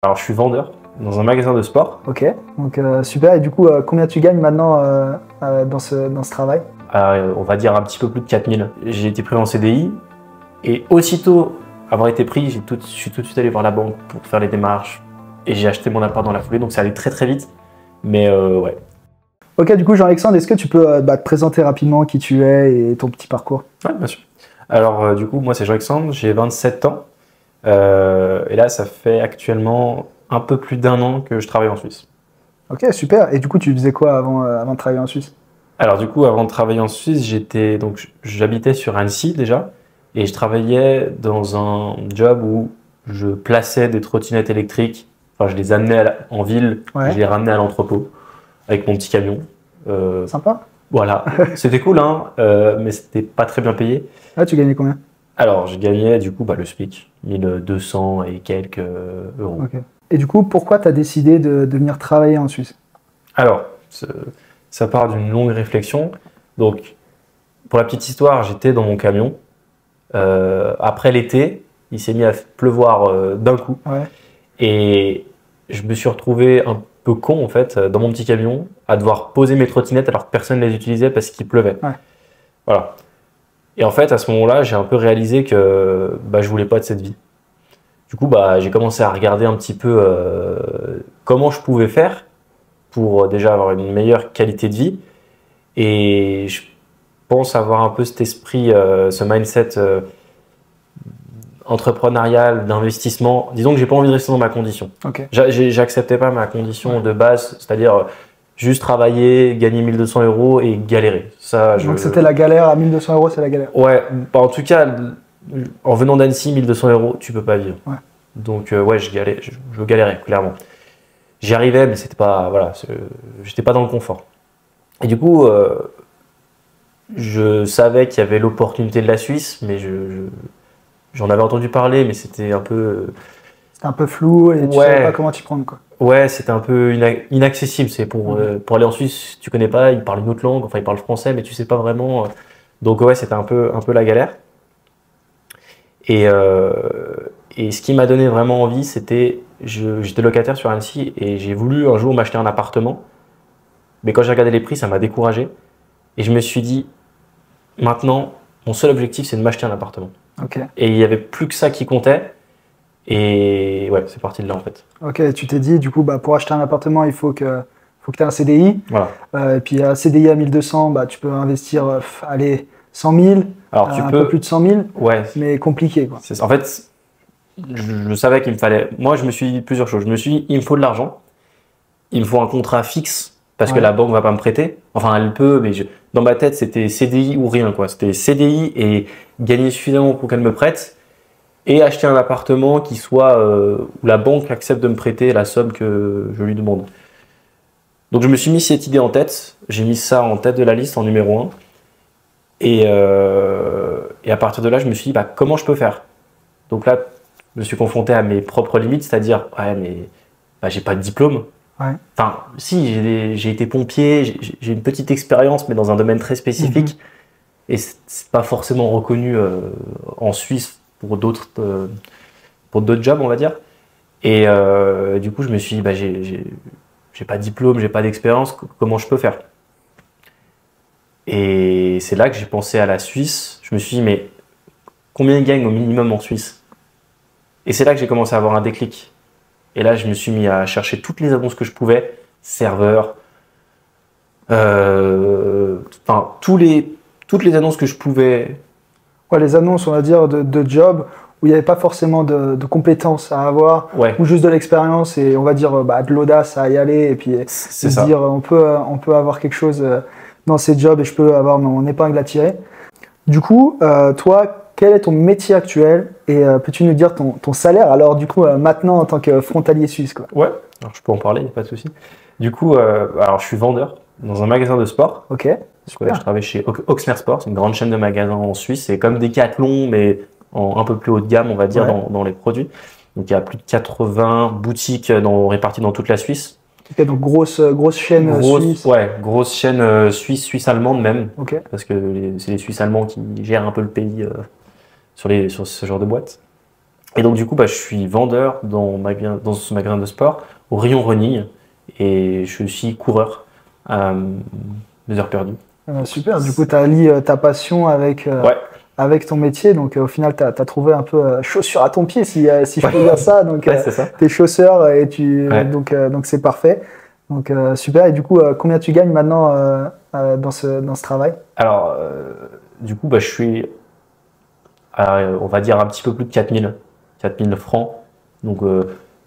Alors, je suis vendeur dans un magasin de sport. Ok, donc super. Et du coup, combien tu gagnes maintenant dans ce travail? On va dire un petit peu plus de 4000. J'ai été pris en CDI et aussitôt avoir été pris, je suis tout de suite allé voir la banque pour faire les démarches et j'ai acheté mon appart dans la foulée, donc ça allait très très vite. Mais ouais. Ok, du coup, Jean-Alexandre, est-ce que tu peux te présenter rapidement qui tu es et ton petit parcours? Ouais, bien sûr. Alors, du coup, moi, c'est Jean-Alexandre, j'ai 27 ans. Et là, ça fait actuellement un peu plus d'1 an que je travaille en Suisse. Ok, super. Et du coup, tu faisais quoi avant de travailler en Suisse? Alors, du coup, avant de travailler en Suisse, j'habitais sur Annecy déjà. Et je travaillais dans un job où je plaçais des trottinettes électriques. Enfin, je les amenais en ville, Ouais. je les ramenais à l'entrepôt avec mon petit camion. Sympa. Voilà, c'était cool, hein, mais c'était pas très bien payé. Ah, tu gagnais combien? Alors, je gagnais du coup le SMIC, 1200 et quelques euros. Ok. Et du coup, pourquoi tu as décidé de venir travailler en Suisse? Alors, ça part d'une longue réflexion. Donc, pour la petite histoire, j'étais dans mon camion. Après l'été, il s'est mis à pleuvoir d'un coup. Ouais. Et je me suis retrouvé un peu con, en fait, dans mon petit camion, à devoir poser mes trottinettes alors que personne ne les utilisait parce qu'il pleuvait. Ouais. Voilà. Et en fait, à ce moment-là, j'ai un peu réalisé que je voulais pas de cette vie. Du coup, j'ai commencé à regarder un petit peu comment je pouvais faire pour déjà avoir une meilleure qualité de vie. Et je pense avoir un peu cet esprit, ce mindset entrepreneurial, d'investissement. Disons que j'ai pas envie de rester dans ma condition. Ok. J'acceptais pas ma condition de base, c'est-à-dire juste travailler, gagner 1200 euros et galérer. Donc c'était la galère, à 1200 euros, c'est la galère. Ouais, en tout cas, en venant d'Annecy, 1200 euros, tu peux pas vivre. Ouais. Donc ouais, je galérais, clairement. J'y arrivais, mais c'était pas, voilà, j'étais pas dans le confort. Et du coup, je savais qu'il y avait l'opportunité de la Suisse, mais j'en avais entendu parler, mais c'était un peu... C'était un peu flou et tu savais pas comment t'y prendre, quoi. Ouais, c'était un peu inaccessible. C'est pour aller en Suisse, tu connais pas, ils parlent une autre langue, enfin ils parlent français, mais tu sais pas vraiment. Donc ouais, c'était un peu la galère. Et ce qui m'a donné vraiment envie, c'était, j'étais locataire sur Annecy et j'ai voulu un jour m'acheter un appartement. Mais quand j'ai regardé les prix, ça m'a découragé. Et je me suis dit, maintenant, mon seul objectif, c'est de m'acheter un appartement. Ok. Et il n'y avait plus que ça qui comptait. Et ouais, c'est parti de là en fait. Ok, tu t'es dit, du coup, pour acheter un appartement, il faut que tu aies un CDI. Voilà. Et puis, un CDI à 1200, tu peux investir, allez, 100 000, Alors, un peu plus de 100 000, ouais. mais compliqué, quoi. En fait, je savais qu'il me fallait. Moi, je me suis dit plusieurs choses. Je me suis dit, il me faut de l'argent. Il me faut un contrat fixe parce que la banque ne va pas me prêter. Enfin, elle peut, mais dans ma tête, c'était CDI ou rien, quoi. C'était CDI et gagner suffisamment pour qu'elle me prête et acheter un appartement qui soit où la banque accepte de me prêter la somme que je lui demande. Donc, je me suis mis cette idée en tête. J'ai mis ça en tête de la liste en numéro 1. Et à partir de là, je me suis dit, comment je peux faire? Donc là, je me suis confronté à mes propres limites, c'est-à-dire, ouais, mais j'ai pas de diplôme. Ouais. Enfin, si, j'ai été pompier, j'ai une petite expérience, mais dans un domaine très spécifique. Et c'est pas forcément reconnu en Suisse pour d'autres jobs, on va dire. Et du coup, je me suis dit, j'ai pas de diplôme, j'ai pas d'expérience, comment je peux faire? Et c'est là que j'ai pensé à la Suisse. Je me suis dit, mais combien ils gagnent au minimum en Suisse? Et c'est là que j'ai commencé à avoir un déclic. Et là, je me suis mis à chercher toutes les annonces que je pouvais, serveurs, toutes les annonces que je pouvais. Ouais, les annonces, on va dire, de job où il n'y avait pas forcément de compétences à avoir, ou juste de l'expérience et on va dire de l'audace à y aller et puis se dire on peut avoir quelque chose dans ces jobs et je peux avoir mon épingle à tirer. Du coup, toi, quel est ton métier actuel et peux-tu nous dire ton salaire alors du coup maintenant en tant que frontalier suisse, quoi? Ouais, alors je peux en parler, il n'y a pas de souci. Du coup, alors je suis vendeur dans un magasin de sport. Ok. Je travaille chez Oxner Sport, c'est une grande chaîne de magasins en Suisse. C'est comme Decathlon, mais un peu plus haut de gamme, on va dire, dans les produits. Donc il y a plus de 80 boutiques réparties dans toute la Suisse. Ok, donc grosse chaîne suisse. Ouais, grosse chaîne suisse-allemande même. Ok. Parce que c'est les Suisses allemands qui gèrent un peu le pays sur ce genre de boîte. Et donc, du coup, je suis vendeur dans ce magasin de sport, au rayon running, et je suis coureur à mes heures perdues. Super, du coup, tu as lié ta passion avec, avec ton métier, donc au final, tu as trouvé un peu chaussure à ton pied, si je peux dire ça. Donc, c'est ça. Tes chausseurs, et donc c'est parfait. Donc, super. Et du coup, combien tu gagnes maintenant dans ce travail? Alors, du coup, je suis, on va dire, un petit peu plus de 4000 francs. Donc,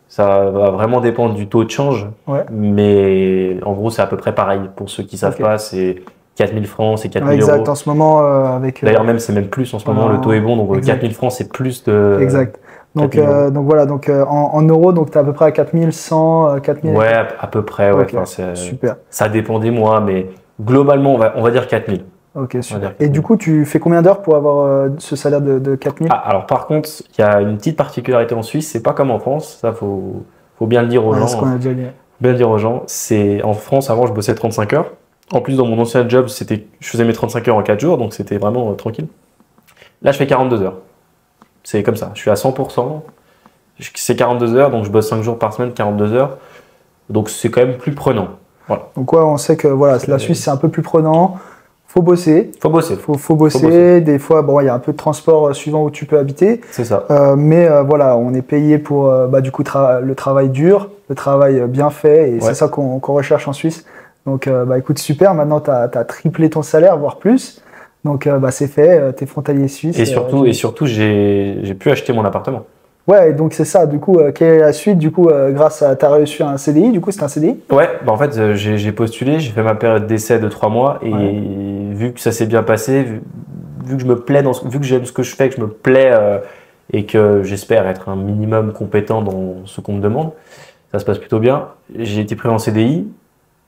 ça va vraiment dépendre du taux de change. Mais en gros, c'est à peu près pareil. Pour ceux qui ne savent pas, c'est 4000 francs, c'est 4000 euros. Exact, en ce moment, avec. D'ailleurs, même, c'est même plus en ce moment, le taux est bon. Donc, 4000 francs, c'est plus de. Exact. Donc voilà, en euros, donc tu es à peu près à 4100, 4000. Ouais, à peu près. Ouais. Okay, super. Ça dépend des mois, mais globalement, on va dire 4000. Ok, super. Et du coup, tu fais combien d'heures pour avoir ce salaire de 4000? Alors par contre, il y a une petite particularité en Suisse, c'est pas comme en France, ça faut bien le dire aux gens. Ce qu'on a déjà dit. Bien le dire aux gens, c'est en France, avant je bossais 35 heures. En plus, dans mon ancien job, je faisais mes 35 heures en 4 jours, donc c'était vraiment tranquille. Là, je fais 42 heures. C'est comme ça, je suis à 100%. C'est 42 heures, donc je bosse 5 jours par semaine, 42 heures. Donc c'est quand même plus prenant. Voilà. Donc on sait que la Suisse, c'est un peu plus prenant. Faut bosser. Faut bosser. Faut bosser. Des fois, il y a un peu de transport suivant où tu peux habiter. C'est ça. Mais voilà, on est payé pour du coup le travail dur, le travail bien fait, et c'est ça qu'on recherche en Suisse. Donc, écoute, super. Maintenant, tu as triplé ton salaire, voire plus. Donc, c'est fait. Tu es frontalier suisse. Et surtout, j'ai pu acheter mon appartement. Ouais, donc c'est ça. Du coup, quelle est la suite? Du coup, grâce à tu as reçu un CDI. Du coup, c'est un CDI? Ouais, en fait, j'ai postulé, j'ai fait ma période d'essai de 3 mois et vu que ça s'est bien passé, vu que je me plais vu que j'aime ce que je fais, que je me plais et que j'espère être un minimum compétent dans ce qu'on me demande, ça se passe plutôt bien. J'ai été pris en CDI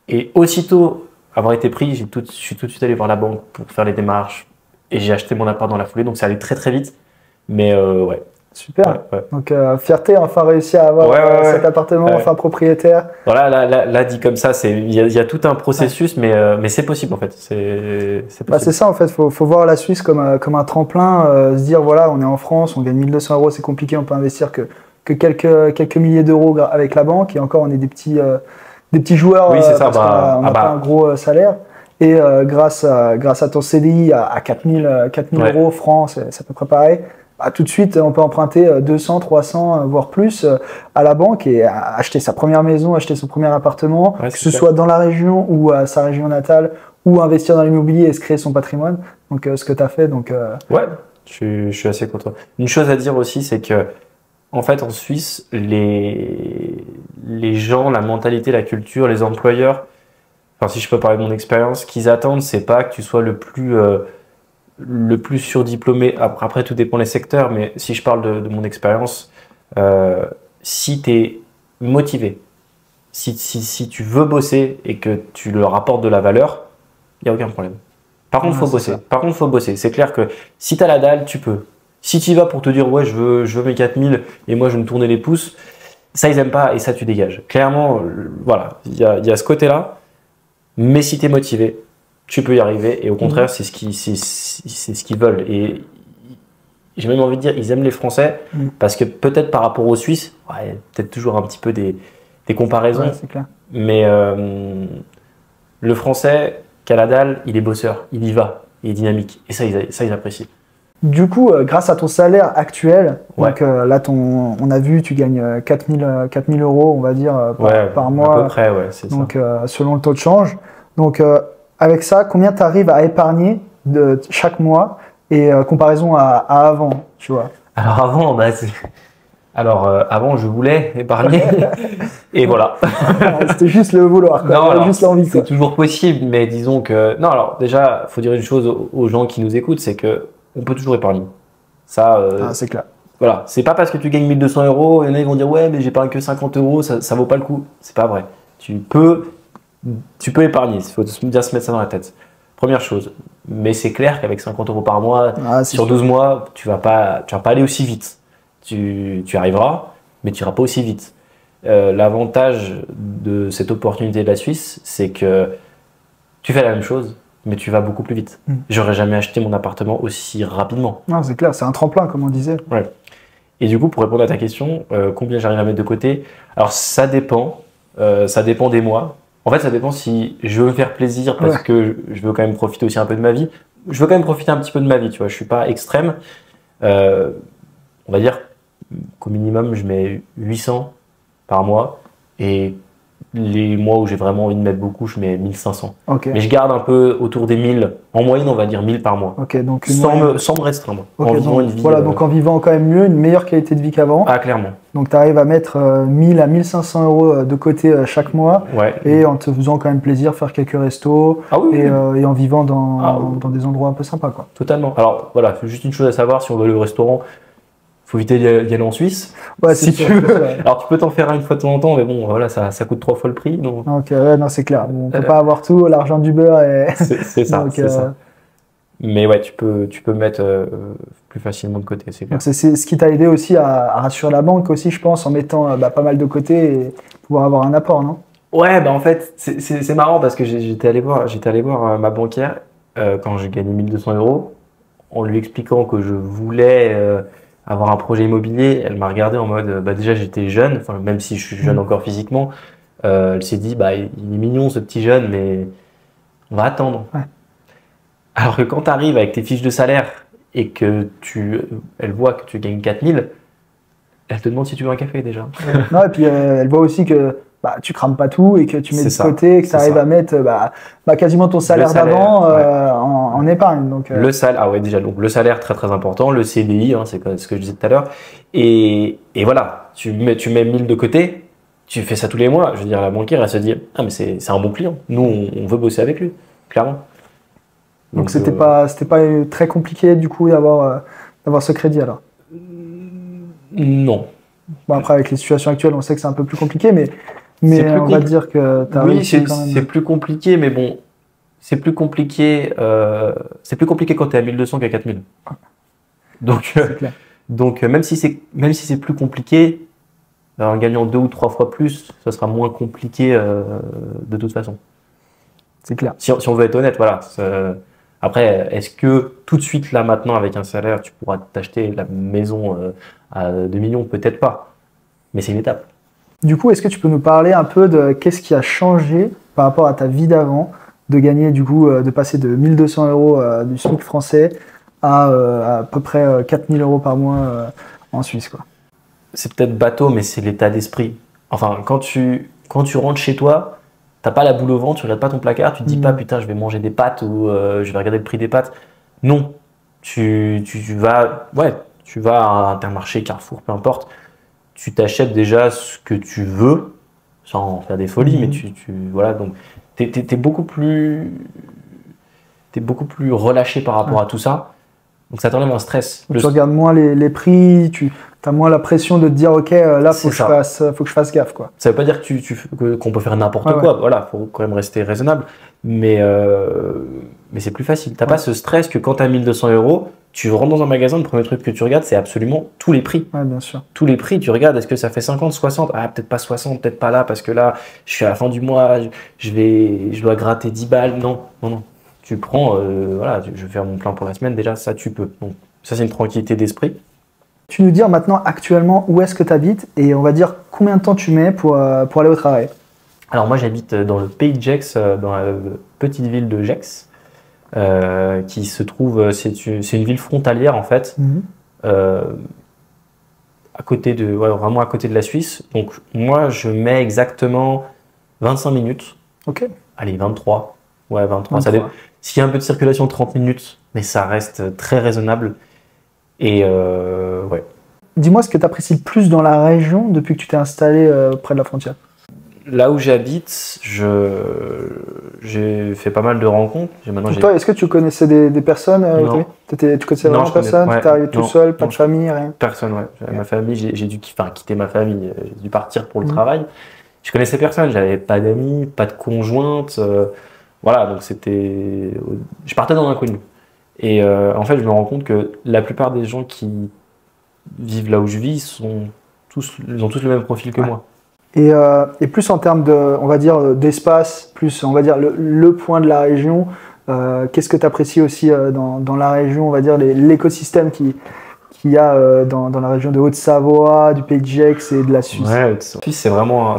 et aussitôt avoir été pris, je suis tout de suite allé voir la banque pour faire les démarches et j'ai acheté mon appart dans la foulée, donc ça allait très très vite. Mais ouais. Super. Donc, fierté, enfin réussi à avoir cet appartement, enfin propriétaire. Voilà, là, dit comme ça, il y a tout un processus, mais c'est possible en fait. C'est ça en fait, faut voir la Suisse comme un tremplin, se dire voilà, on est en France, on gagne 1200 euros, c'est compliqué, on peut investir que quelques milliers d'euros avec la banque, et encore on est des petits joueurs, oui, c'est ça, on n'a pas un gros salaire. Et grâce à ton CDI à 4000 euros francs, c'est à peu près pareil. Tout de suite, on peut emprunter 200, 300, voire plus à la banque et acheter sa première maison, acheter son premier appartement, que ce soit dans la région ou à sa région natale, ou investir dans l'immobilier et se créer son patrimoine. Donc, ce que tu as fait. Donc, ouais, je suis assez content. Une chose à dire aussi, c'est que en fait, en Suisse, les gens, la mentalité, la culture, les employeurs, enfin, si je peux parler de mon expérience, ce qu'ils attendent, c'est pas que tu sois le plus surdiplômé. Après, tout dépend des secteurs, mais si je parle de mon expérience, si tu es motivé, si tu veux bosser et que tu leur apportes de la valeur, il n'y a aucun problème. Par contre, il faut bosser. C'est clair que si tu as la dalle, tu peux. Si tu y vas pour te dire, ouais, je veux mes 4000 et moi, je vais me tourner les pouces, ça, ils n'aiment pas et ça, tu dégages. Clairement, voilà, il y a ce côté-là, mais si tu es motivé, tu peux y arriver et au contraire, c'est ce qu'ils veulent. Et j'ai même envie de dire, ils aiment les Français parce que peut-être par rapport aux Suisses, peut-être toujours un petit peu des comparaisons. Ouais, c'est clair. Mais le Français, qui a la dalle, il est bosseur, il y va, il est dynamique. Et ça, ils apprécient. Du coup, grâce à ton salaire actuel, donc là, on a vu, tu gagnes 4000 euros, on va dire, par mois. À peu près, c'est ça. Donc, selon le taux de change. Donc, avec ça, combien tu arrives à épargner chaque mois et comparaison à avant, tu vois? Alors avant, je voulais épargner et voilà. C'était juste le vouloir, quoi. Non, juste l'envie. C'est toujours possible, mais disons que non. Alors déjà, faut dire une chose aux gens qui nous écoutent, c'est que on peut toujours épargner. Ça, c'est clair. Voilà, c'est pas parce que tu gagnes 1200 euros, il y en a ils vont dire ouais, mais j'épargne que 50 euros, ça vaut pas le coup. C'est pas vrai. Tu peux épargner. Il faut bien se mettre ça dans la tête. Première chose. Mais c'est clair qu'avec 50 euros par mois, sur 12 mois, tu vas pas aller aussi vite. Tu arriveras, mais tu iras pas aussi vite. L'avantage de cette opportunité de la Suisse, c'est que tu fais la même chose, mais tu vas beaucoup plus vite. J'aurais jamais acheté mon appartement aussi rapidement. Non, c'est clair, c'est un tremplin, comme on disait. Ouais. Et du coup, pour répondre à ta question, combien j'arrive à mettre de côté? Alors, ça dépend des mois. En fait, ça dépend si je veux me faire plaisir parce que je veux quand même profiter aussi un peu de ma vie. Je veux quand même profiter un petit peu de ma vie, tu vois. Je suis pas extrême. On va dire qu'au minimum, je mets 800 par mois. Et les mois où j'ai vraiment envie de mettre beaucoup, je mets 1500. Mais je garde un peu autour des 1000. En moyenne, on va dire 1000 par mois. Donc sans me restreindre. Donc en vivant quand même mieux, une meilleure qualité de vie qu'avant. Ah, clairement. Donc tu arrives à mettre 1000 à 1500 euros de côté chaque mois. Et en te faisant quand même plaisir, faire quelques restos. Et en vivant dans des endroits un peu sympas, quoi. Totalement. Alors voilà, juste une chose à savoir, si on va aller au restaurant, faut éviter d'y aller en Suisse. Si tu veux. Alors tu peux t'en faire une fois de temps en temps, mais bon, voilà, ça coûte 3 fois le prix. Donc... non, c'est clair. On peut pas avoir tout, l'argent du beurre. C'est ça, c'est ça. Mais ouais, tu peux mettre plus facilement de côté, c'est clair. Donc c'est ce qui t'a aidé aussi à rassurer la banque aussi, je pense, en mettant pas mal de côté et pouvoir avoir un apport, non? Ouais, en fait, c'est marrant parce que j'étais allé voir ma banquière quand j'ai gagné 1200 euros, en lui expliquant que je voulais avoir un projet immobilier. Elle m'a regardé en mode, déjà j'étais jeune, enfin même si je suis jeune encore physiquement, elle s'est dit, il est mignon ce petit jeune, mais on va attendre. Alors que quand tu arrives avec tes fiches de salaire et que elle voit que tu gagnes 4000, elle te demande si tu veux un café déjà. Et puis elle voit aussi que tu crames pas tout et que tu mets de côté, que tu arrives à mettre quasiment ton salaire d'avant en épargne. Donc, le salaire, déjà, donc le salaire très très important, le CDI, c'est ce que je disais tout à l'heure. Et voilà, tu mets 1000 de côté, tu fais ça tous les mois. Je veux dire, la banquière, elle se dit, ah mais c'est un bon client, nous on veut bosser avec lui, clairement. Donc c'était pas très compliqué du coup d'avoir ce crédit alors? Non. Après avec les situations actuelles, on sait que c'est un peu plus compliqué, mais on va dire que tu as réussi quand même. C'est plus compliqué, mais bon, c'est plus compliqué quand tu es à 1200 qu'à 4000. Donc même si c'est plus compliqué, en gagnant 2 ou 3 fois plus, ça sera moins compliqué de toute façon. C'est clair. Si on veut être honnête, voilà. Après, est-ce que tout de suite, là, maintenant, avec un salaire, tu pourras t'acheter la maison à 2 millions? Peut-être pas. Mais c'est une étape. Du coup, est-ce que tu peux nous parler un peu de qu'est-ce qui a changé par rapport à ta vie d'avant, de gagner, du coup, de passer de 1200 euros du SMIC français à peu près 4000 euros par mois en Suisse, quoi? C'est peut-être bateau, mais c'est l'état d'esprit. Enfin, quand tu rentres chez toi, t'as pas la boule au ventre, tu regardes pas ton placard, tu te dis pas putain je vais manger des pâtes ou je vais regarder le prix des pâtes. Non, tu vas à Intermarché, Carrefour, peu importe, tu t'achètes déjà ce que tu veux, sans faire des folies, mais voilà, donc t'es beaucoup plus relâché par rapport à tout ça. Donc ça t'enlève un stress. Tu regardes moins les prix, tu as moins la pression de te dire ok là faut que je fasse gaffe, quoi. Ça veut pas dire qu'on peut faire n'importe quoi. Voilà, faut quand même rester raisonnable. Mais c'est plus facile. T'as pas ce stress que quand tu as 1200 euros, tu rentres dans un magasin, le premier truc que tu regardes, c'est absolument tous les prix. Ouais, bien sûr. Tous les prix, tu regardes, est-ce que ça fait 50, 60? Ah, peut-être pas 60, peut-être pas là, parce que là, je suis à la fin du mois, je dois gratter 10 balles. Non. Tu prends, je vais faire mon plan pour la semaine, déjà, ça tu peux. Donc, ça, c'est une tranquillité d'esprit. Tu nous dis maintenant, actuellement, où est-ce que tu habites et on va dire combien de temps tu mets pour aller au travail? Alors, moi, j'habite dans le pays de Gex, dans la petite ville de Gex, qui se trouve, c'est une ville frontalière, en fait, à côté vraiment à côté de la Suisse. Donc, moi, je mets exactement 25 minutes. Ok. Allez, 23. Ouais, 23. S'il y a un peu de circulation, 30 minutes, mais ça reste très raisonnable. Et ouais. Dis-moi ce que tu apprécies le plus dans la région depuis que tu t'es installé près de la frontière. Là où j'habite, j'ai fait pas mal de rencontres. Toi, est-ce que tu connaissais des personnes? Non. Tu connaissais vraiment personne? Tu es arrivé tout seul, pas de famille, rien? Personne, ouais. Ma famille, j'ai dû quitter ma famille, j'ai dû partir pour le travail. Je connaissais personne, j'avais pas d'amis, pas de conjointe. Voilà, donc je partais dans l'inconnu. Et en fait, je me rends compte que la plupart des gens qui vivent là où je vis ils ont tous le même profil que moi. Et plus en termes on va dire, d'espace, plus on va dire le point de la région, qu'est-ce que tu apprécies aussi dans la région, on va dire l'écosystème qui qu'il y a dans la région de Haute-Savoie, du Pays de Gex et de la Suisse. Ouais, la Suisse, c'est vraiment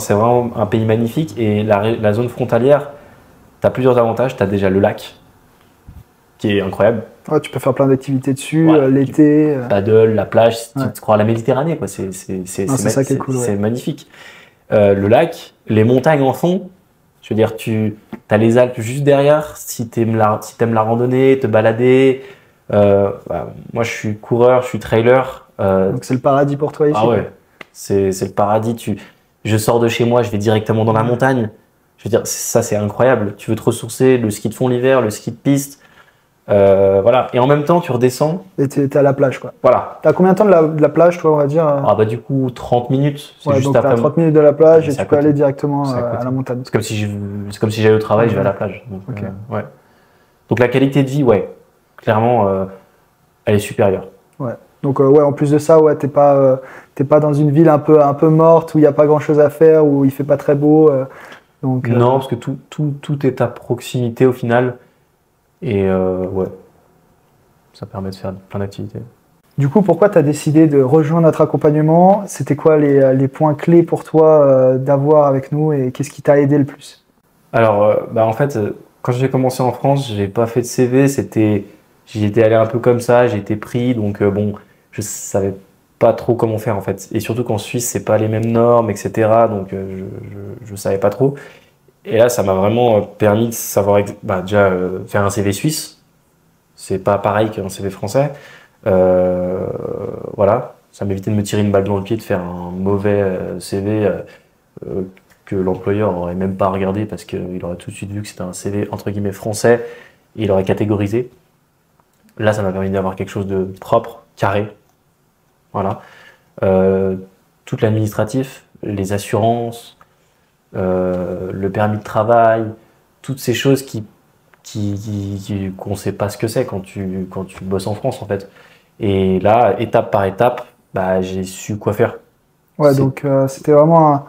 un pays magnifique. Et la zone frontalière, tu as plusieurs avantages. Tu as déjà le lac, qui est incroyable. Ouais, tu peux faire plein d'activités dessus, l'été. Paddle, la plage, tu te crois à la Méditerranée, quoi. C'est ça qui est cool. C'est magnifique. Le lac, les montagnes en fond. Je veux dire, tu as les Alpes juste derrière. Si tu aimes la randonnée, te balader. Moi, je suis coureur, je suis trailer. Donc c'est le paradis pour toi ici. Ah ouais, c'est le paradis. Je sors de chez moi, je vais directement dans la montagne. Je veux dire, ça c'est incroyable. Tu veux te ressourcer, le ski de fond l'hiver, le ski de piste. Voilà. Et en même temps, tu redescends. Et t'es à la plage, quoi. Voilà. T'as combien de temps de la plage, toi, on va dire? Du coup, 30 minutes. Ouais, juste donc après. 30 minutes de la plage et tu peux aller directement à la montagne. C'est comme si j'allais au travail, je vais à la plage. Donc, ouais. Donc la qualité de vie, ouais, clairement, elle est supérieure. Ouais. Donc en plus de ça, ouais, t'es pas dans une ville un peu morte où il n'y a pas grand chose à faire, où il fait pas très beau. Non, parce que tout est à proximité au final. Et ouais, ça permet de faire plein d'activités. Du coup, pourquoi tu as décidé de rejoindre notre accompagnement? C'était quoi les points clés pour toi d'avoir avec nous et qu'est-ce qui t'a aidé le plus? Alors, en fait, quand j'ai commencé en France, j'ai pas fait de CV. J'y étais allé un peu comme ça, j'ai été pris. Donc, je savais pas trop comment faire en fait. Et surtout qu'en Suisse, c'est pas les mêmes normes, etc. Donc, je savais pas trop. Et là, ça m'a vraiment permis de savoir déjà faire un CV suisse. C'est pas pareil qu'un CV français. Voilà, ça m'évitait de me tirer une balle dans le pied, de faire un mauvais CV que l'employeur n'aurait même pas regardé parce qu'il aurait tout de suite vu que c'était un CV entre guillemets français et il aurait catégorisé. Là, ça m'a permis d'avoir quelque chose de propre, carré. Voilà. Tout l'administratif, les assurances, le permis de travail, toutes ces choses qu'on ne sait pas ce que c'est quand tu bosses en France en fait. Et là, étape par étape, j'ai su quoi faire. Ouais, donc c'était vraiment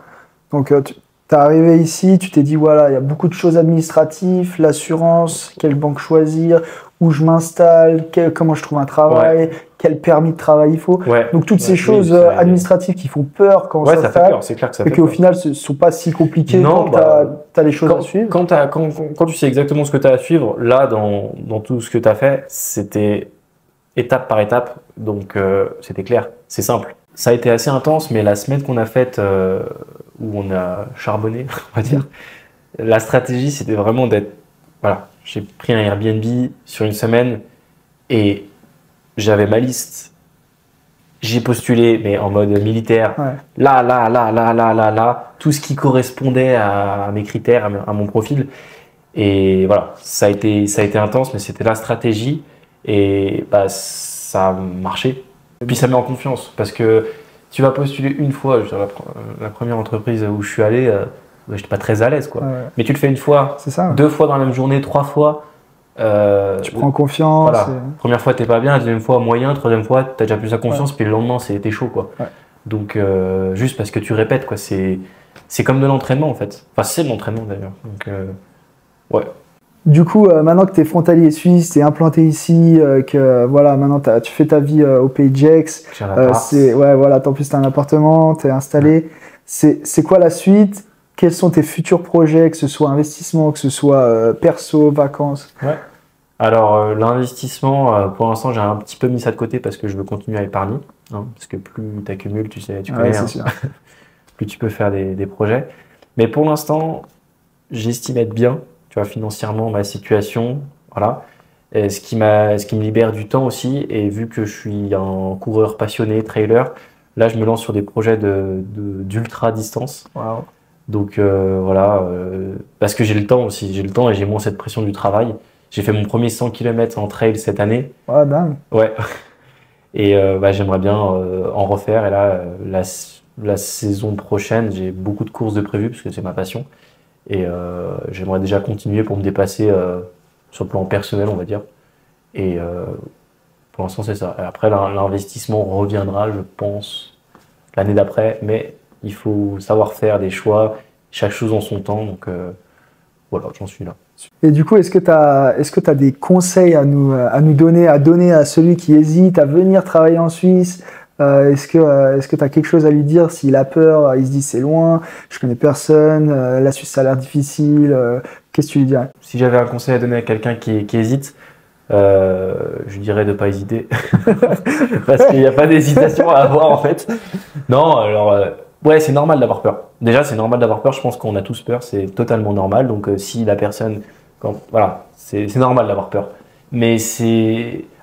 Donc tu es arrivé ici, tu t'es dit voilà, il y a beaucoup de choses administratives, l'assurance, quelle banque choisir, où je m'installe, comment je trouve un travail, quel permis de travail il faut. Donc toutes ces choses administratives qui font peur quand on s'installe. Ça fait peur, c'est clair que ça fait peur. Et qu'au final, ce ne sont pas si compliquées quand tu as les choses à suivre. Quand tu sais exactement ce que tu as à suivre, là, dans tout ce que tu as fait, c'était étape par étape. Donc c'était clair, c'est simple. Ça a été assez intense, mais la semaine qu'on a faite, où on a charbonné, on va dire, la stratégie, c'était vraiment d'être... Voilà, j'ai pris un Airbnb sur une semaine et j'avais ma liste. J'ai postulé, mais en mode militaire. Là, tout ce qui correspondait à mes critères, à mon profil. Et voilà, ça a été intense, mais c'était la stratégie et ça a marché. Et puis ça met en confiance parce que tu vas postuler une fois. La première entreprise où je suis allé, je n'étais pas très à l'aise, quoi. Mais tu le fais une fois, deux fois dans la même journée, 3 fois. Tu prends confiance. Voilà. Première fois, t'es pas bien, la deuxième fois, moyen, troisième fois, tu as déjà plus la confiance, puis le lendemain, t'es chaud, quoi. Donc, juste parce que tu répètes, quoi. C'est comme de l'entraînement, en fait. Enfin, c'est de l'entraînement, d'ailleurs. Donc, ouais. Du coup, maintenant que tu es frontalier suisse, tu es implanté ici, que voilà, maintenant tu fais ta vie au Pays de Gex. En plus, tu as un appartement, tu es installé. C'est quoi la suite? Quels sont tes futurs projets, que ce soit investissement, que ce soit perso, vacances? Alors, l'investissement, pour l'instant, j'ai un petit peu mis ça de côté parce que je veux continuer à épargner. Parce que plus tu accumules, tu connais, plus tu peux faire des projets. Mais pour l'instant, j'estime être bien. Tu vois, financièrement, ma situation, voilà. Et ce qui me libère du temps aussi. Et vu que je suis un coureur passionné, trailer, là, je me lance sur des projets d'ultra distance. Wow. Donc parce que j'ai le temps aussi. J'ai le temps et j'ai moins cette pression du travail. J'ai fait mon premier 100 km en trail cette année. Ah, dingue. Ouais. Et j'aimerais bien en refaire. Et là, la saison prochaine, j'ai beaucoup de courses de prévues parce que c'est ma passion. Et j'aimerais déjà continuer pour me dépasser sur le plan personnel, on va dire. Et pour l'instant, c'est ça. Et après, l'investissement reviendra, je pense, l'année d'après. Mais il faut savoir faire des choix, chaque chose en son temps. Donc voilà, j'en suis là. Et du coup, est-ce que tu as des conseils à nous donner, à celui qui hésite à venir travailler en Suisse? Est-ce que tu as quelque chose à lui dire s'il a peur, il se dit c'est loin, je connais personne, la Suisse ça a l'air difficile, qu'est-ce que tu lui dirais? Si j'avais un conseil à donner à quelqu'un qui hésite, je dirais de ne pas hésiter. Parce qu'il n'y a pas d'hésitation à avoir en fait. Non, alors ouais, c'est normal d'avoir peur. Déjà, c'est normal d'avoir peur, je pense qu'on a tous peur, c'est totalement normal. Donc si la personne, voilà, c'est normal d'avoir peur. Mais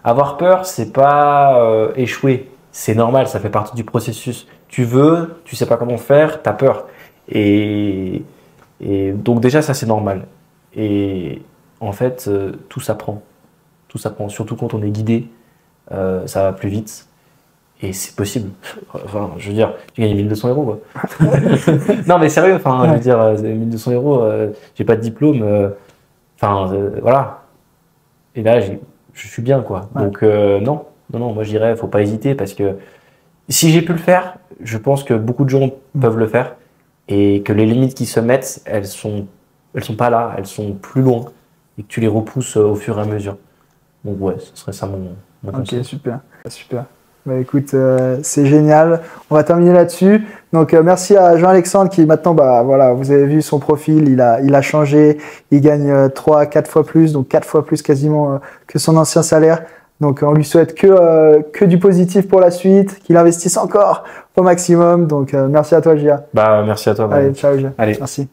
avoir peur, c'est pas échouer. C'est normal, ça fait partie du processus. Tu veux, tu sais pas comment faire, tu as peur. Et donc déjà, ça c'est normal. Et en fait, tout s'apprend. Tout s'apprend, surtout quand on est guidé, ça va plus vite. Et c'est possible. Enfin, je veux dire, j'ai gagné 1200 € quoi. Non mais sérieux, enfin, je veux dire, 1200 €, j'ai pas de diplôme. Voilà. Et là, je suis bien quoi. Ouais. Donc non, moi je dirais, faut pas hésiter parce que si j'ai pu le faire, je pense que beaucoup de gens peuvent le faire et que les limites qui se mettent, elles sont pas là, elles sont plus loin et que tu les repousses au fur et à mesure. Donc ouais, ce serait ça mon conseil. Ok, super. Bah écoute, c'est génial. On va terminer là-dessus. Donc merci à Jean-Alexandre qui maintenant, bah voilà, vous avez vu son profil, il a changé, il gagne 3-4 fois plus, donc 4 fois plus quasiment que son ancien salaire. Donc on lui souhaite que du positif pour la suite, qu'il investisse encore au maximum. Donc merci à toi, Gia. Bah merci à toi. Allez, ciao, Gia. Allez. Merci.